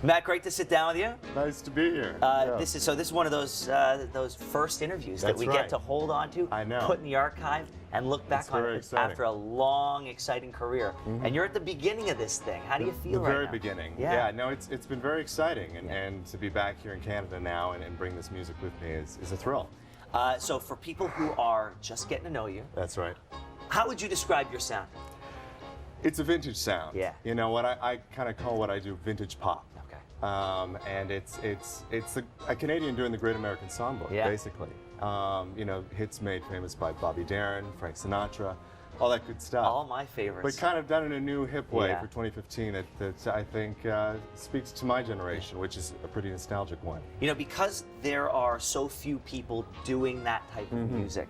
Matt, great to sit down with you. Nice to be here. This is one of those first interviews that we get to hold on to, I know. put in the archive, and look back on it after a long, exciting career. And you're at the beginning of this thing. How do you feel right now? The very beginning. Yeah. No, it's been very exciting, and to be back here in Canada now and bring this music with me is a thrill. So for people who are just getting to know you, That's right. how would you describe your sound? It's a vintage sound. Yeah. You know what I kind of call what I do vintage pop. Okay. And it's a Canadian doing the Great American Songbook, basically. You know, hits made famous by Bobby Darin, Frank Sinatra, all that good stuff. All my favorites. But kind of done in a new hip way for 2015 that I think speaks to my generation, which is a pretty nostalgic one. You know, because there are so few people doing that type of music,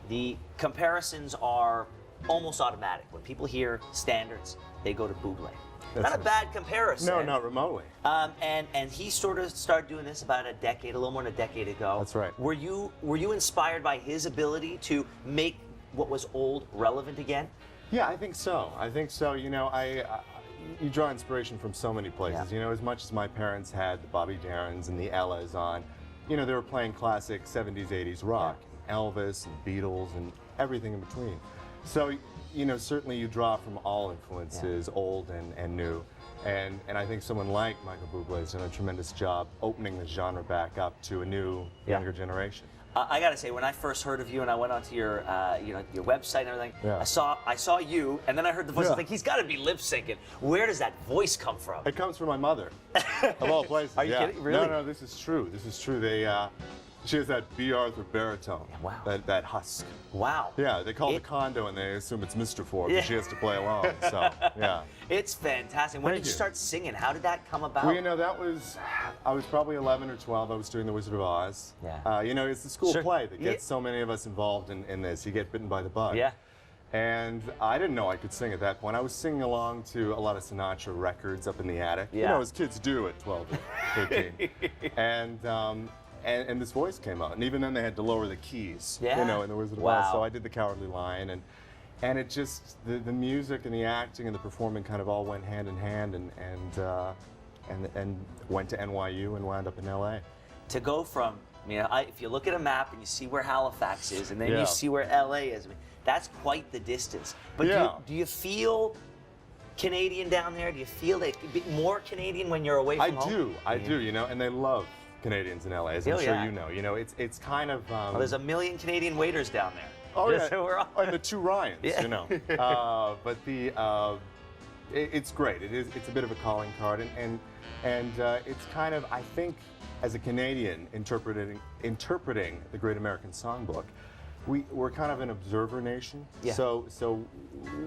the comparisons are almost automatic. When people hear standards, they go to Bublé. Not a bad comparison. No, not remotely. And he sort of started doing this about a little more than a decade ago. That's right. Were you inspired by his ability to make what was old relevant again? Yeah, I think so. You know, you draw inspiration from so many places. You know, as much as my parents had the Bobby Darins and the Ellas on, you know, they were playing classic 70s, 80s rock, Elvis and Beatles and everything in between. So, you know, certainly you draw from all influences, old and new. And I think someone like Michael Bublé has done a tremendous job opening the genre back up to a new, younger generation. I gotta say, when I first heard of you and I went onto your, your website and everything, I saw you, and then I heard the voice. I was like, he's got to be lip syncing. Where does that voice come from? It comes from my mother, of all places. Are you kidding? Really? No, this is true. This is true. She has that B. Arthur baritone. Wow. That husk. Wow. Yeah, they call it the condo and they assume it's Mr. Forbes and she has to play along. So, yeah. It's fantastic. When did you start singing? How did that come about? Well, you know, I was probably 11 or 12. I was doing The Wizard of Oz. Yeah. You know, it's the school play that gets so many of us involved in this. You get bitten by the bug. Yeah. And I didn't know I could sing at that point. I was singing along to a lot of Sinatra records up in the attic. Yeah. You know, as kids do at 12 or 13. And this voice came out, and even then they had to lower the keys, you know, in The Wizard of Oz. So I did the Cowardly Lion, and it just, the music and the acting and the performing kind of all went hand in hand, and went to NYU and wound up in LA. To go from, you know, if you look at a map and you see where Halifax is, and then you see where LA is, I mean, that's quite the distance. But do you feel Canadian down there? Do you feel more Canadian when you're away from home? I do, you know, and they love Canadians in LA, as I'm sure you know. You know, it's kind of... well, there's a million Canadian waiters down there. Oh, yeah. So and the two Ryans, you know. But it's great. It's a bit of a calling card, and it's kind of, I think, as a Canadian interpreting the Great American Songbook, we're kind of an observer nation. Yeah. So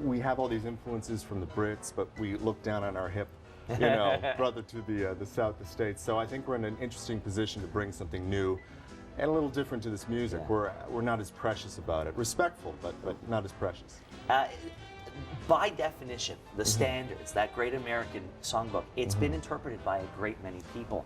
we have all these influences from the Brits, but we look down on our hip, you know, brother to the South, the States. So I think we're in an interesting position to bring something new and a little different to this music. Yeah. We're not as precious about it. Respectful, but not as precious. By definition, the standards, that Great American Songbook, it's been interpreted by a great many people.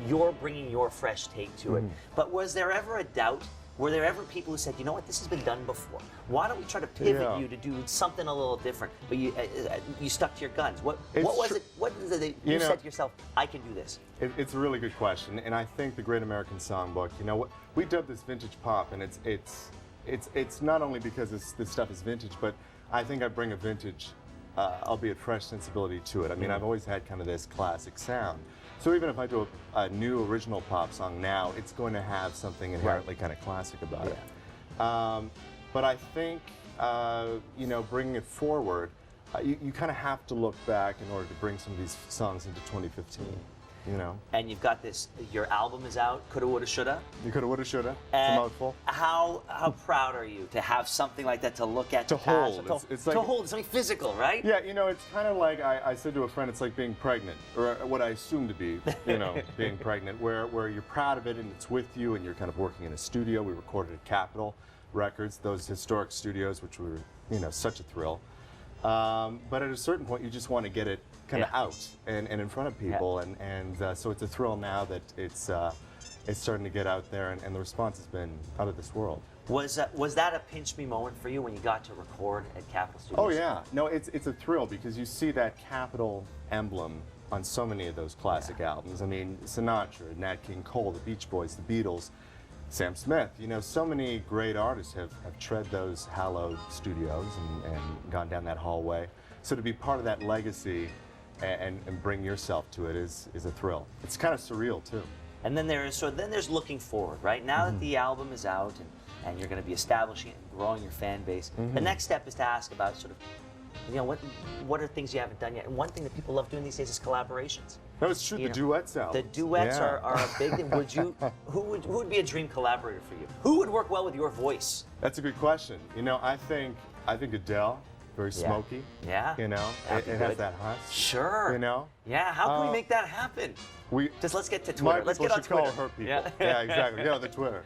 You're bringing your fresh take to it. But was there ever a doubt? Were there ever people who said, you know what, this has been done before? Why don't we try to pivot you to do something a little different? But you stuck to your guns. What was it? What is it that you said to yourself, I can do this? It's a really good question, and I think the Great American Songbook, you know, we dub this vintage pop, and it's not only because this stuff is vintage, but I think I bring a vintage, albeit fresh sensibility to it. I mean, I've always had kind of this classic sound. So even if I do a new original pop song now, it's going to have something inherently kind of classic about it. But I think, you know, bringing it forward, you kind of have to look back in order to bring some of these songs into 2015. You know. And you've got this, your album is out, Coulda, Woulda, Shoulda. You Coulda, Woulda, Shoulda. It's a mouthful. How proud are you to have something like that to look at, to hold? It's like, to hold, something physical, right? Yeah, you know, it's kind of like, I said to a friend, it's like being pregnant, or what I assume to be, you know, being pregnant, where you're proud of it and it's with you and you're kind of working in a studio. We recorded at Capitol Records, those historic studios, which were, you know, such a thrill. But at a certain point, you just want to get it kind of out and in front of people, and so it's a thrill now that it's starting to get out there, and the response has been out of this world. Was that a pinch me moment for you when you got to record at Capitol Studios? Oh yeah, no, it's a thrill because you see that Capitol emblem on so many of those classic albums. I mean, Sinatra, Nat King Cole, the Beach Boys, the Beatles, Sam Smith. You know, so many great artists have tread those hallowed studios and gone down that hallway. So to be part of that legacy and bring yourself to it is a thrill. It's kind of surreal too. And then there's looking forward, right? Now that the album is out and you're going to be establishing and growing your fan base, the next step is to ask about sort of, you know, what are things you haven't done yet? And one thing that people love doing these days is collaborations. No, it's true. The duets out. The duets are a big thing. Who would be a dream collaborator for you? Who would work well with your voice? That's a good question. You know, I think Adele, very smoky. Yeah. You know, it has that husk. Sure. You know. Yeah. How can we make that happen? Let's get to Twitter. Let's get on Twitter. Call her people. Yeah, exactly. Get on the Twitter.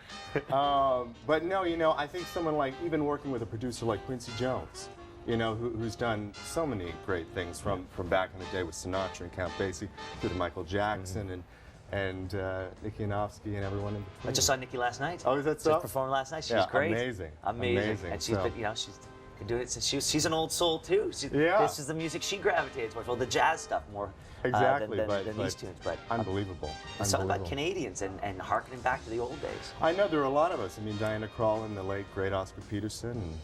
But no, you know, I think someone like, even working with a producer like Quincy Jones, you know, who's done so many great things from back in the day with Sinatra and Count Basie to Michael Jackson and Nikki Yanofsky and everyone in between. I just saw Nikki last night. Oh, is that so? She performed last night. She was great. Amazing. And she's been, you know, she's been doing it since she's an old soul too. This is the music she gravitates towards. Well, the jazz stuff more than these tunes. But unbelievable. It's all about Canadians and harkening back to the old days. I know there are a lot of us. I mean, Diana Krall and the late great Oscar Peterson. And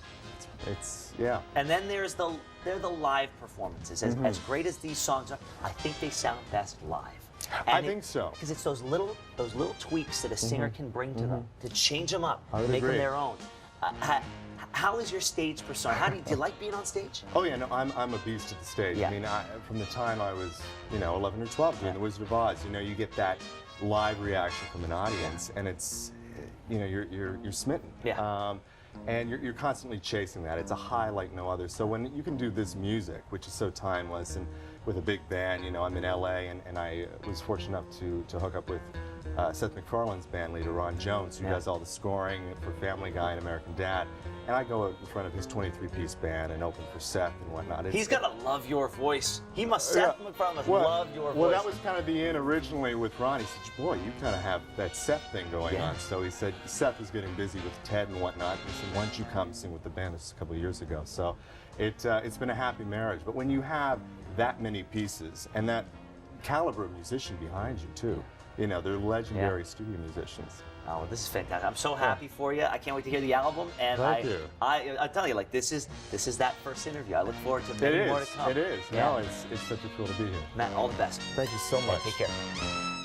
it's And then they're the live performances. As great as these songs are, I think they sound best live. I think so. Because it's those little tweaks that a singer can bring to them to change them up, agree. make them their own. How is your stage persona? Do you like being on stage? Oh yeah, no, I'm a beast at the stage. Yeah. I mean, from the time I was, you know, 11 or 12 doing The Wizard of Oz, you know, you get that live reaction from an audience, and it's, you know, you're smitten. Yeah. And you're constantly chasing that. It's a high like no other. So when you can do this music, which is so timeless, and with a big band, you know, I'm in LA, and I was fortunate enough to hook up with Seth MacFarlane's band leader, Ron Jones, who does all the scoring for Family Guy and American Dad. And I go out in front of his 23-piece band and open for Seth and whatnot. He's got to love your voice. Seth MacFarlane must love your voice. Well, that was kind of the in originally with Ron. He said, boy, you kind of have that Seth thing going on. So he said, Seth was getting busy with Ted and whatnot. And he said, why don't you come sing with the band? This was a couple of years ago. So it's been a happy marriage. But when you have that many pieces and that caliber of musician behind you, too, you know, they're legendary studio musicians. Oh, this is fantastic! I'm so happy for you. I can't wait to hear the album. And I tell you, like this is that first interview. I look forward to many more to come. It is. Yeah. No, it's such a thrill to be here. Matt, all the best. Thank you so much. Take care.